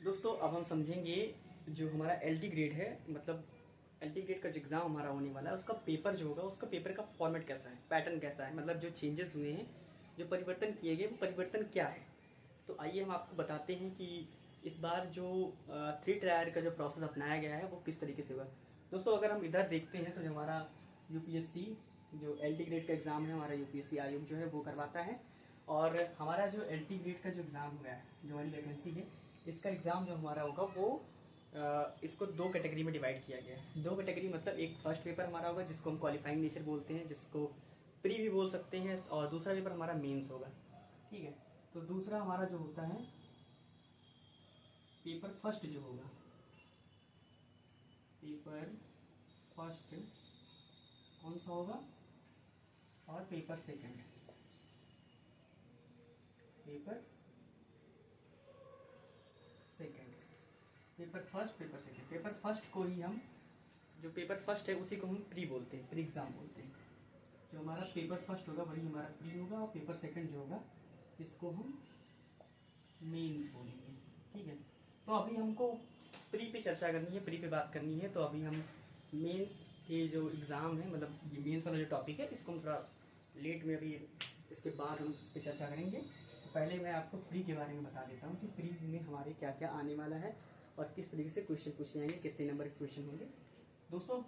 दोस्तों अब हम समझेंगे जो हमारा एलटी ग्रेड है, मतलब एलटी ग्रेड का जो एग्जाम हमारा होने वाला है उसका पेपर जो होगा, उसका पेपर का फॉर्मेट कैसा है, पैटर्न कैसा है, मतलब जो चेंजेस हुए हैं, जो परिवर्तन किए गए वो परिवर्तन क्या है। तो आइए हम आपको बताते हैं कि इस बार जो 3 टायर का जो प्रोसेस अपनाया गया है वो किस तरीके से हुआ। दोस्तों अगर हम इधर देखते हैं तो जो हमारा यूपीएससी जो एलटी ग्रेड का एग्जाम है, हमारा यूपीएससी आयोग जो है वो करवाता है। और हमारा जो एलटी ग्रेड का जो एग्जाम हुआ है, जो हमारी वैकेंसी है, इसका एग्जाम जो हमारा होगा वो इसको 2 कैटेगरी में डिवाइड किया गया है। 2 कैटेगरी मतलब एक फर्स्ट पेपर हमारा होगा जिसको हम क्वालिफाइंग नेचर बोलते हैं, जिसको प्री भी बोल सकते हैं, और दूसरा पेपर हमारा मेंस होगा। ठीक है, तो दूसरा हमारा जो होता है पेपर फर्स्ट जो होगा, पेपर फर्स्ट कौन सा होगा, और paper second, paper second, paper first, paper second. Paper first को ही हम, जो पेपर फर्स्ट है उसी को हम प्री बोलते हैं, प्री एग्जाम बोलते हैं। जो हमारा पेपर फर्स्ट होगा वही हमारा प्री होगा, और पेपर सेकंड जो होगा इसको हम मेंस बोलेंगे। ठीक है, तो अभी हमको प्री पे चर्चा करनी है, प्री पे बात करनी है, तो अभी हम मेंस के जो एग्जाम है, मतलब ये मेंस वाला जो टॉपिक है इसको हम थोड़ा लेट में, अभी इसके बाद हम इस पर चर्चा करेंगे। तो पहले मैं आपको प्री के बारे में बता देता हूँ कि प्री में हमारे क्या क्या आने वाला है और किस तरीके से क्वेश्चन पूछे जाएंगे, कितने नंबर के क्वेश्चन होंगे। दोस्तों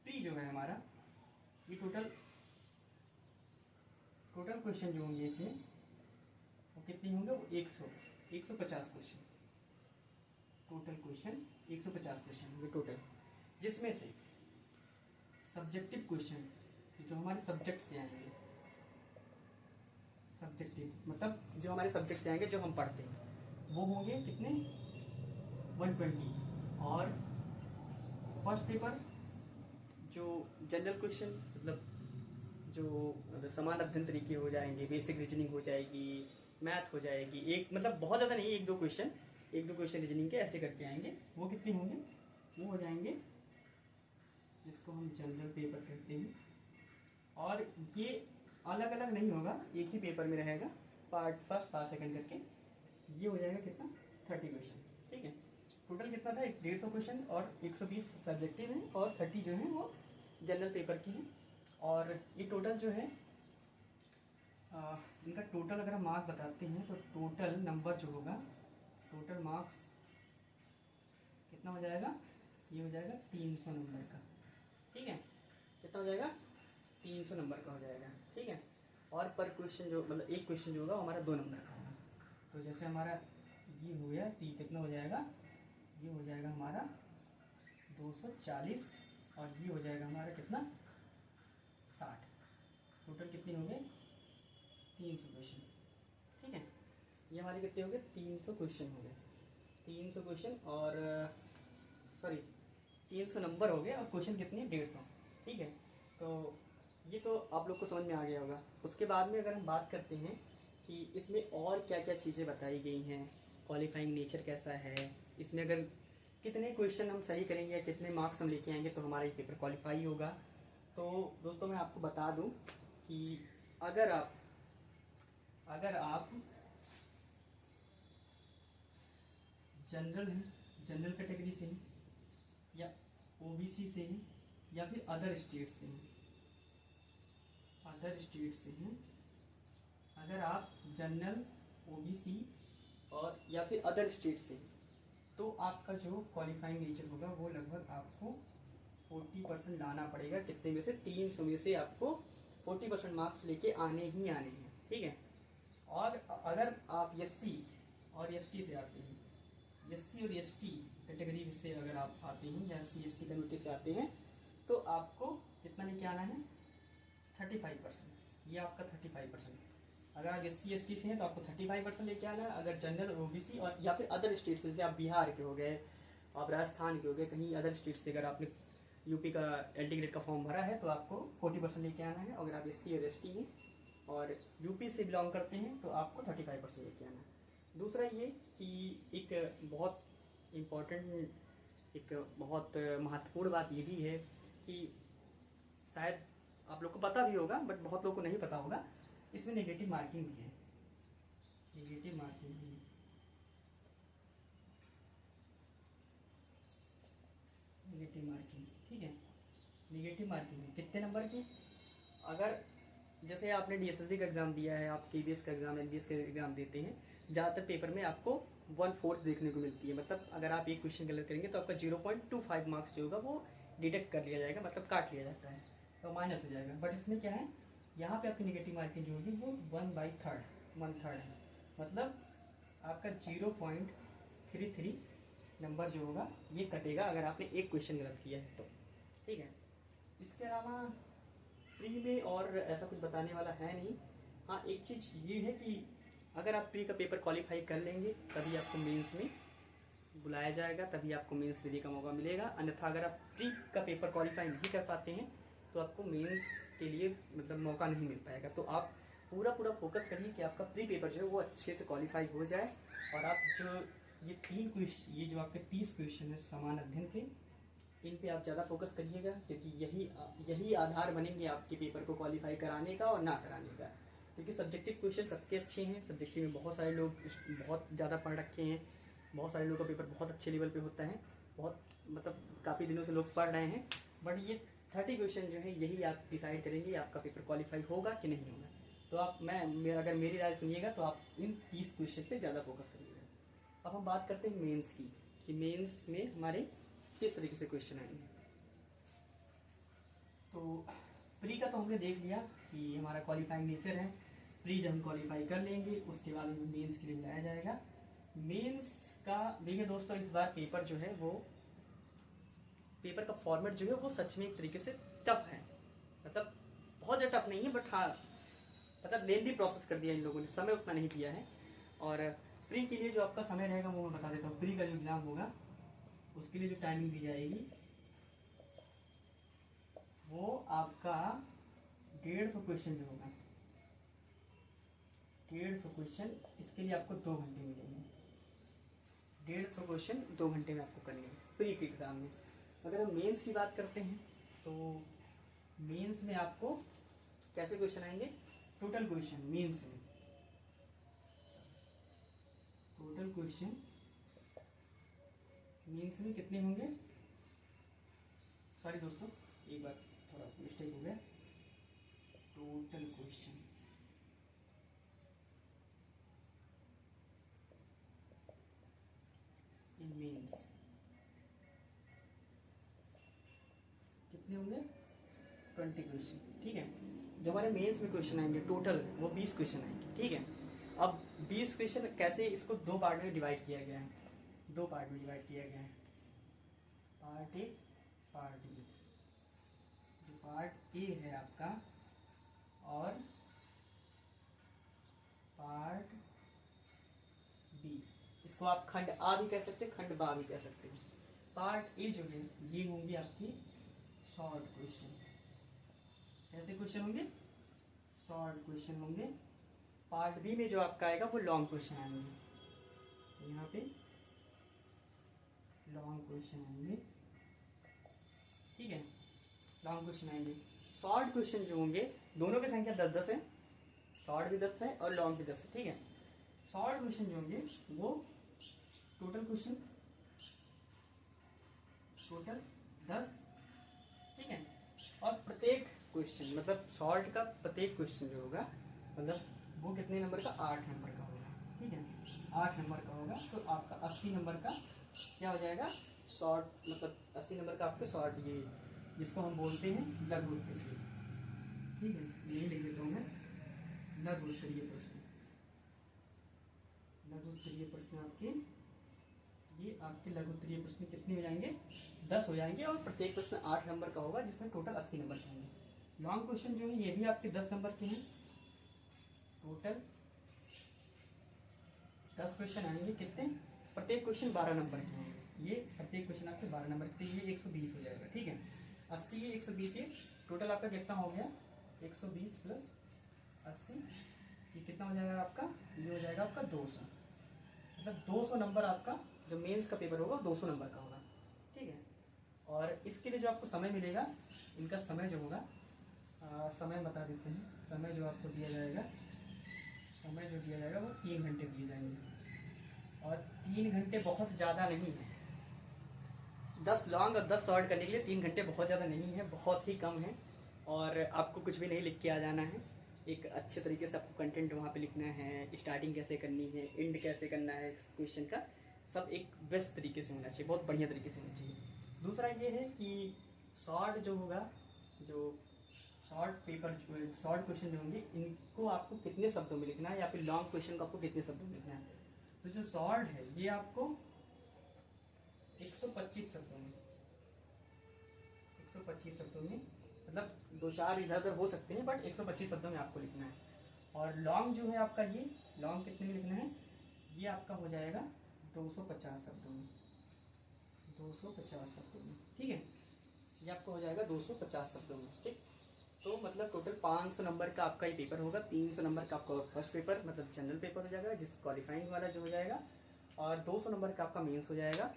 प्री जो है हमारा, ये टोटल क्वेश्चन जो होंगे इसमें वो कितने होंगे, वो 150 क्वेश्चन, टोटल क्वेश्चन 150 क्वेश्चन होंगे टोटल, जिसमें से सब्जेक्टिव क्वेश्चन जो हमारे सब्जेक्ट से आएंगे, सब्जेक्टिव मतलब जो हमारे सब्जेक्ट से आएंगे, जो हम पढ़ते हैं, वो होंगे कितने, 120। और फर्स्ट पेपर जो जनरल क्वेश्चन, मतलब जो समान अध्ययन तरीके हो जाएंगे, बेसिक रीजनिंग हो जाएगी, मैथ हो जाएगी, एक मतलब बहुत ज़्यादा नहीं, एक दो क्वेश्चन रीजनिंग के ऐसे करके आएंगे, वो कितने होंगे, वो हो जाएंगे जिसको हम जनरल पेपर कहते हैं। और ये अलग अलग नहीं होगा, एक ही पेपर में रहेगा, पार्ट फर्स्ट पार्ट सेकंड करके। ये हो जाएगा कितना, 30 क्वेश्चन। ठीक है, टोटल कितना था, 150 क्वेश्चन, और 120 सब्जेक्टिव है और 30 जो है वो जनरल पेपर की है। और ये टोटल जो है इनका टोटल अगर हम मार्क्स बताते हैं तो टोटल नंबर जो होगा, टोटल मार्क्स कितना हो जाएगा, ये हो जाएगा 300 नंबर का। ठीक है, कितना हो जाएगा, 300 नंबर का हो जाएगा। ठीक है, और पर क्वेश्चन जो, मतलब एक क्वेश्चन जो होगा हमारा 2 नंबर का होगा। तो जैसे हमारा ये हो गया, कितना हो जाएगा, ये हो जाएगा हमारा 240, और ये हो जाएगा हमारा कितना, 60। टोटल कितने हो गए, 300 क्वेश्चन। ठीक है, ये हमारे कितने हो गए, 300 क्वेश्चन हो गए, 300 क्वेश्चन, और सॉरी 300 नंबर हो गए, और क्वेश्चन कितने, 150। ठीक है, तो ये तो आप लोग को समझ में आ गया होगा। उसके बाद में अगर हम बात करते हैं कि इसमें और क्या क्या चीज़ें बताई गई हैं, क्वालिफाइंग नेचर कैसा है, इसमें अगर कितने क्वेश्चन हम सही करेंगे या कितने मार्क्स हम लेके आएंगे तो हमारा ये पेपर क्वालिफाई होगा। तो दोस्तों मैं आपको बता दूं कि अगर आप जनरल हैं, जनरल कैटेगरी से हैं, या ओबीसी से हैं, या फिर अदर स्टेट से हैं, अगर आप जनरल, ओबीसी और या फिर अदर स्टेट से, तो आपका जो क्वालिफाइंग नेचर होगा वो लगभग आपको 40% लाना पड़ेगा। कितने में से, 300 में से आपको 40% मार्क्स लेके आने ही आने हैं। ठीक है, और अगर आप एससी और एसटी से आते हैं, एससी और एसटी कैटेगरी से अगर आप आते हैं, या एससी एसटी कम्युनिटी से आते हैं, तो आपको कितना लेके आना है, 35%। ये आपका 35%। अगर आप एससी एसटी से हैं तो आपको 35% लेके आना है। अगर जनरल, ओबीसी और या फिर अदर स्टेट से, जैसे आप बिहार के हो गए, आप राजस्थान के हो गए, कहीं अदर स्टेट से अगर आपने यूपी का एलटी ग्रेड का फॉर्म भरा है तो आपको 40% लेके आना है। अगर आप एससी और एसटी हैं और यूपी से बिलोंग करते हैं तो आपको 35% लेके आना है। दूसरा ये कि एक बहुत इम्पोर्टेंट, एक बहुत महत्वपूर्ण बात ये भी है कि शायद आप लोग को पता भी होगा बट बहुत लोगों को नहीं पता होगा, इसमें नेगेटिव मार्किंग भी है, नेगेटिव मार्किंग भी। निगेटिव मार्किंग, ठीक है। निगेटिव मार्किंग है कितने नंबर की? अगर जैसे आपने DSSB का एग्ज़ाम दिया है, आप KBS का एग्ज़ाम, LBS का एग्ज़ाम देते हैं, ज़्यादातर पेपर में आपको 1/4 देखने को मिलती है। मतलब अगर आप एक क्वेश्चन गलत करेंगे तो आपका 0.25 मार्क्स जो होगा वो डिडक्ट कर लिया जाएगा, मतलब काट लिया जाता है, तो माइनस हो जाएगा। बट इसमें क्या है, यहाँ पे आपकी निगेटिव मार्किंग जो होगी वो 1/3 है, मतलब आपका 0.33 नंबर जो होगा ये कटेगा अगर आपने एक क्वेश्चन गलत किया है तो, ठीक है। इसके अलावा प्री में और ऐसा कुछ बताने वाला है नहीं। हाँ, एक चीज़ ये है कि अगर आप प्री का पेपर क्वालिफाई कर लेंगे तभी आपको मेंस में बुलाया जाएगा, तभी आपको मेंस देने का मौका मिलेगा। अन्यथा अगर आप प्री का पेपर क्वालिफाई नहीं कर पाते हैं तो आपको मेंस के लिए मतलब मौका नहीं मिल पाएगा। तो आप पूरा फोकस करिए कि आपका प्री पेपर जो है वो अच्छे से क्वालिफाई हो जाए, और आप जो ये जो आपके 30 क्वेश्चन है समान अध्ययन के, इन पे आप ज़्यादा फोकस करिएगा, क्योंकि यही आधार बनेंगे आपके पेपर को क्वालिफाई कराने का और ना कराने का। क्योंकि सब्जेक्टिव क्वेश्चन सबके अच्छे हैं, सब्जेक्टिव में बहुत सारे लोग बहुत ज़्यादा पढ़ रखे हैं, बहुत सारे लोगों का पेपर बहुत अच्छे लेवल पे होता है, बहुत मतलब काफ़ी दिनों से लोग पढ़ रहे हैं। बट ये 30 क्वेश्चन जो है यही आप डिसाइड करेंगे आपका पेपर क्वालिफाई होगा कि नहीं होगा। तो आप अगर मेरी राय सुनिएगा तो आप इन 30 क्वेश्चन पे ज़्यादा फोकस करिएगा। अब हम बात करते हैं मेंस की, कि मेंस में हमारे किस तरीके से क्वेश्चन आएंगे। तो प्री का तो हमने देख लिया कि हमारा क्वालिफाइंग नेचर है। प्री जब हम क्वालिफाई कर लेंगे उसके बाद हमें मेंस के लिए बुलाया जाएगा। मेंस का देखिए दोस्तों, इस बार पेपर जो है वो पेपर का फॉर्मेट जो है वो सच में एक तरीके से टफ है, मतलब बहुत ज़्यादा टफ नहीं है, बट हाँ मतलब लेंदी प्रोसेस कर दिया इन लोगों ने, समय उतना नहीं दिया है। और प्री के लिए जो आपका समय रहेगा वो मैं बता देता हूँ। प्री का जो एग्ज़ाम होगा उसके लिए जो टाइमिंग दी जाएगी वो आपका 150 क्वेश्चन जो होगा, 150 क्वेश्चन, इसके लिए आपको 2 घंटे मिलेंगे। 150 क्वेश्चन 2 घंटे में आपको करने हैं प्री के एग्ज़ाम में। अगर हम मेंस की बात करते हैं तो मेंस में आपको कैसे क्वेश्चन आएंगे? टोटल क्वेश्चन मेंस में, टोटल क्वेश्चन मेंस में कितने होंगे? सॉरी दोस्तों, एक बार थोड़ा मिस्टेक हो गया। टोटल क्वेश्चन इन मेंस कितने होंगे? 20 क्वेश्चन, ठीक है। जो हमारे मेंस में क्वेश्चन आएंगे टोटल वो 20 क्वेश्चन आएंगे, ठीक है। अब 20 क्वेश्चन कैसे, इसको 2 पार्ट में डिवाइड किया गया है, 2 पार्ट में डिवाइड किया गया है, पार्ट ए पार्ट बी। जो पार्ट ए है आपका और पार्ट बी, इसको आप खंड आ भी कह सकते हैं, खंड बा भी कह सकते हैं। पार्ट ए जो है ये होंगे आपकी शॉर्ट क्वेश्चन। कैसे क्वेश्चन होंगे? शॉर्ट क्वेश्चन होंगे। पार्ट बी में जो आपका आएगा वो लॉन्ग क्वेश्चन आएंगे, यहाँ पे लॉन्ग क्वेश्चन आएंगे, ठीक है। लॉन्ग क्वेश्चन आएंगे। शॉर्ट क्वेश्चन जो होंगे दोनों की संख्या 10-10 है, शॉर्ट भी 10 है और लॉन्ग भी 10 है, ठीक है। शॉर्ट क्वेश्चन जो होंगे वो टोटल क्वेश्चन टोटल 10, ठीक है। और प्रत्येक क्वेश्चन मतलब शॉर्ट का प्रत्येक क्वेश्चन जो होगा मतलब वो कितने नंबर का? 8 नंबर का होगा, ठीक है। 8 नंबर का होगा, तो आपका 80 नंबर का क्या हो जाएगा? शॉर्ट मतलब 80 नंबर का आपके शॉर्ट, ये जिसको हम बोलते हैं लघु उत्तरीय, ठीक है। यही लिख देता हूँ मैं, लघु उत्तरीय प्रश्न। लघु उत्तरीय प्रश्न आपके, ये आपके लघु उत्तरीय प्रश्न कितने हो जाएंगे? 10 हो जाएंगे, और प्रत्येक प्रश्न 8 नंबर का होगा, जिसमें टोटल 80 नंबर के होंगे। लॉन्ग क्वेश्चन जो है ये भी आपके 10 नंबर के हैं, टोटल 10 क्वेश्चन आएंगे। कितने? प्रत्येक क्वेश्चन 12 नंबर के होंगे, ये प्रत्येक क्वेश्चन आपके 12 नंबर के, ये 120 हो जाएगा, ठीक है। 80 ये 120, ये टोटल आपका कितना हो गया? 120 प्लस 80, ये कितना हो जाएगा आपका? ये हो जाएगा आपका 200, मतलब 200 नंबर आपका जो मेंस का पेपर होगा 200 नंबर का होगा, ठीक है। और इसके लिए जो आपको समय मिलेगा, इनका समय जो होगा, समय बता देते हैं। समय जो आपको दिया जाएगा, समय जो दिया जाएगा वो 3 घंटे दिए जाएंगे, और 3 घंटे बहुत ज़्यादा नहीं है, 10 लॉन्ग और 10 शॉर्ट करने के लिए 3 घंटे बहुत ज़्यादा नहीं है, बहुत ही कम है। और आपको कुछ भी नहीं लिख के आ जाना है, एक अच्छे तरीके से आपको कंटेंट वहाँ पे लिखना है, स्टार्टिंग कैसे करनी है, एंड कैसे करना है क्वेश्चन का, सब एक बेस्ट तरीके से होना चाहिए, बहुत बढ़िया तरीके से होना चाहिए। दूसरा ये है कि शॉर्ट जो होगा, जो शॉर्ट पेपर, शॉर्ट क्वेश्चन जो होंगे, इनको आपको कितने शब्दों में लिखना है, या फिर लॉन्ग क्वेश्चन को आपको कितने शब्दों में लिखना है। तो जो शॉर्ट है ये आपको 125 शब्दों में, 125 शब्दों में, मतलब 2-4 इधर उधर हो सकते हैं, बट 125 शब्दों में आपको लिखना है। और लॉन्ग जो है आपका, ये लॉन्ग कितने में लिखना है, ये आपका हो जाएगा 250 शब्दों में, 250 शब्दों में, ठीक है। ये आपको हो जाएगा 250 शब्दों में, ठीक। तो मतलब टोटल 500 नंबर का आपका ये पेपर होगा। 300 नंबर का आपका फर्स्ट पेपर मतलब जनरल पेपर हो जाएगा, जिस क्वालिफाइंग वाला जो हो जाएगा, और 200 नंबर का आपका मेंस हो जाएगा।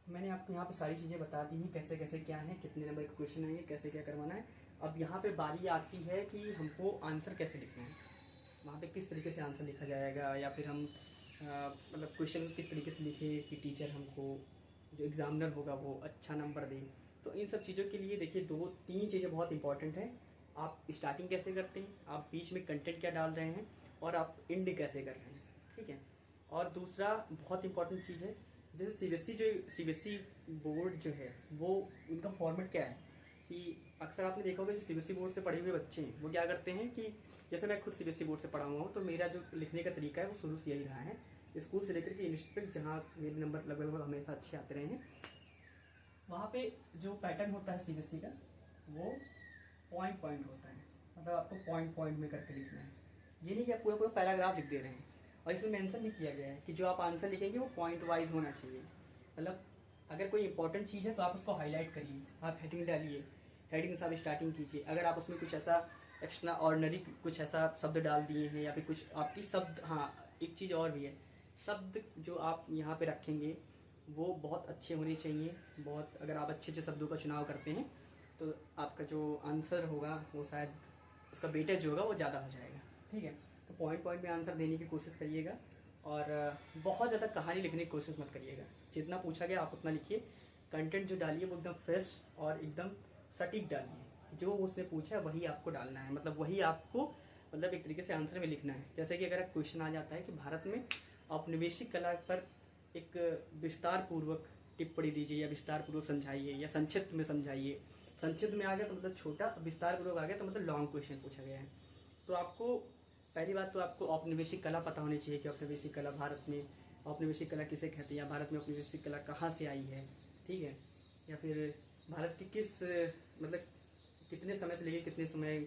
मैंने आपको यहाँ पे सारी चीज़ें बता दी हैं, कैसे कैसे क्या है, कितने नंबर के क्वेश्चन आएंगे, कैसे क्या करवाना है। अब यहाँ पे बारी आती है कि हमको आंसर कैसे लिखना है, वहाँ पे किस तरीके से आंसर लिखा जाएगा, या फिर हम मतलब क्वेश्चन किस तरीके से लिखे कि टीचर हमको, जो एग्जामिनर होगा वो अच्छा नंबर दे। तो इन सब चीज़ों के लिए देखिए 2-3 चीज़ें बहुत इंपॉर्टेंट हैं। आप स्टार्टिंग कैसे करते हैं, आप बीच में कंटेंट क्या डाल रहे हैं, और आप एंड कैसे कर रहे हैं, ठीक है। और दूसरा बहुत इंपॉर्टेंट चीज़ है, जैसे सीबीएसई बोर्ड जो है, वो उनका फॉर्मेट क्या है कि अक्सर आपने देखा होगा जो सीबीएसई बोर्ड से पढ़े हुए बच्चे हैं, वो क्या करते हैं कि जैसे मैं खुद सीबीएसई बोर्ड से पढ़ा हुआ हूँ, तो मेरा जो लिखने का तरीका है वो शुरू से यही रहा है, स्कूल से लेकर के यूनिवर्सिटी तक, जहाँ मेरे नंबर लगभग हमेशा अच्छे आते रहे हैं। वहाँ पे जो पैटर्न होता है सीबीएसई का, वो पॉइंट होता है, मतलब आपको पॉइंट में करके लिखना है। ये नहीं कि आप पूरा पूरा पैराग्राफ लिख दे रहे हैं। और इसमें मेंशन भी किया गया है कि जो आप आंसर लिखेंगे वो पॉइंट वाइज होना चाहिए। मतलब अगर कोई इंपॉर्टेंट चीज़ है तो आप उसको हाईलाइट करिए, आप हेडिंग डालिए, हेडिंग से आप स्टार्टिंग कीजिए। अगर आप उसमें कुछ ऐसा एक्स्ट्रा ऑर्डिनरी कुछ ऐसा शब्द डाल दिए हैं, या फिर कुछ आपकी शब्द, हाँ एक चीज़ और भी है, शब्द जो आप यहाँ पे रखेंगे वो बहुत अच्छे होने चाहिए। बहुत, अगर आप अच्छे अच्छे शब्दों का चुनाव करते हैं तो आपका जो आंसर होगा वो शायद उसका वेटेज जो होगा वो ज़्यादा हो जाएगा, ठीक है। तो पॉइंट में आंसर देने की कोशिश करिएगा, और बहुत ज़्यादा कहानी लिखने की कोशिश मत करिएगा। जितना पूछा गया आप उतना लिखिए। कंटेंट जो डालिए वो एकदम फ्रेश और एकदम सटीक डालिए, जो उसने पूछा है वही आपको डालना है, मतलब वही आपको, मतलब एक तरीके से आंसर में लिखना है। जैसे कि अगर क्वेश्चन आ जाता है कि भारत में औपनिवेशिक कला पर एक विस्तार पूर्वक टिप्पणी दीजिए, या विस्तार पूर्वक समझाइए, या संक्षिप्त में समझाइए। संक्षिप्त में आ गया तो मतलब छोटा, विस्तार पूर्वक आ गया तो मतलब लॉन्ग क्वेश्चन पूछा गया है। तो आपको पहली बात तो आपको औपनिवेशिक कला पता होनी चाहिए कि औपनिवेशिक कला, भारत में औपनिवेशिक कला किसे कहते हैं, या भारत में औपनिवेशिक कला कहाँ से आई है, ठीक है। या फिर भारत की किस, मतलब कितने समय से लेकर कितने समय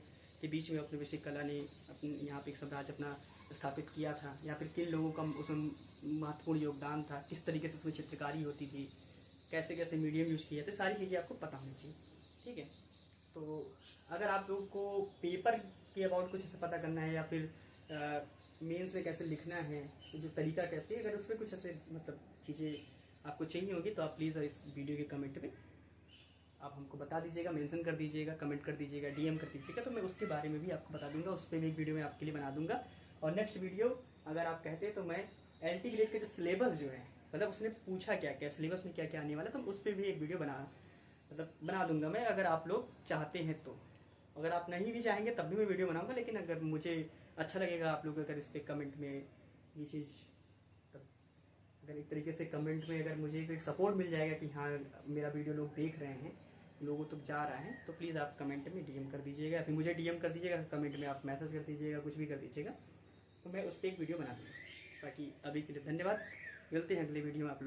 के बीच में औपनिवेशिक कला ने अपने यहाँ पे एक साम्राज्य अपना स्थापित किया था, या फिर किन लोगों का उसमें महत्वपूर्ण योगदान था, किस तरीके से उसमें चित्रकारी होती थी, कैसे कैसे मीडियम यूज किया था, सारी चीज़ें आपको पता होनी चाहिए, ठीक है। तो अगर आप लोगों को पेपर के अबाउट कुछ ऐसे पता करना है, या फिर मेंस में कैसे लिखना है, तो जो तरीका कैसे, अगर उसमें कुछ ऐसे मतलब चीज़ें आपको चाहिए होगी, तो आप प्लीज़ इस वीडियो के कमेंट में आप हमको बता दीजिएगा, मेंशन कर दीजिएगा, कमेंट कर दीजिएगा, डीएम कर दीजिएगा, तो मैं उसके बारे में भी आपको बता दूंगा। उस पर भी एक वीडियो मैं आपके लिए बना दूंगा। और नेक्स्ट वीडियो अगर आप कहते हैं तो मैं LT ग्रेड के जो सिलेबस जो है, मतलब उसने पूछा क्या क्या, सिलेबस में क्या क्या आने वाला, तो उस पर भी एक वीडियो बना दूंगा मैं, अगर आप लोग चाहते हैं तो। अगर आप नहीं भी चाहेंगे तब भी मैं वीडियो बनाऊंगा, लेकिन अगर मुझे अच्छा लगेगा आप लोग अगर इस पर कमेंट में ये चीज़, अगर एक तरीके से कमेंट में अगर मुझे कोई सपोर्ट मिल जाएगा कि हाँ मेरा वीडियो लोग देख रहे हैं, लोगों तक जा रहा है, तो प्लीज़ आप कमेंट में डीएम कर दीजिएगा, या फिर मुझे डीएम कर दीजिएगा, कमेंट में आप मैसेज कर दीजिएगा, कुछ भी कर दीजिएगा, तो मैं उस पर एक वीडियो बना दूँगा। बाकी अभी के लिए धन्यवाद, मिलते हैं अगले वीडियो में आप लोग।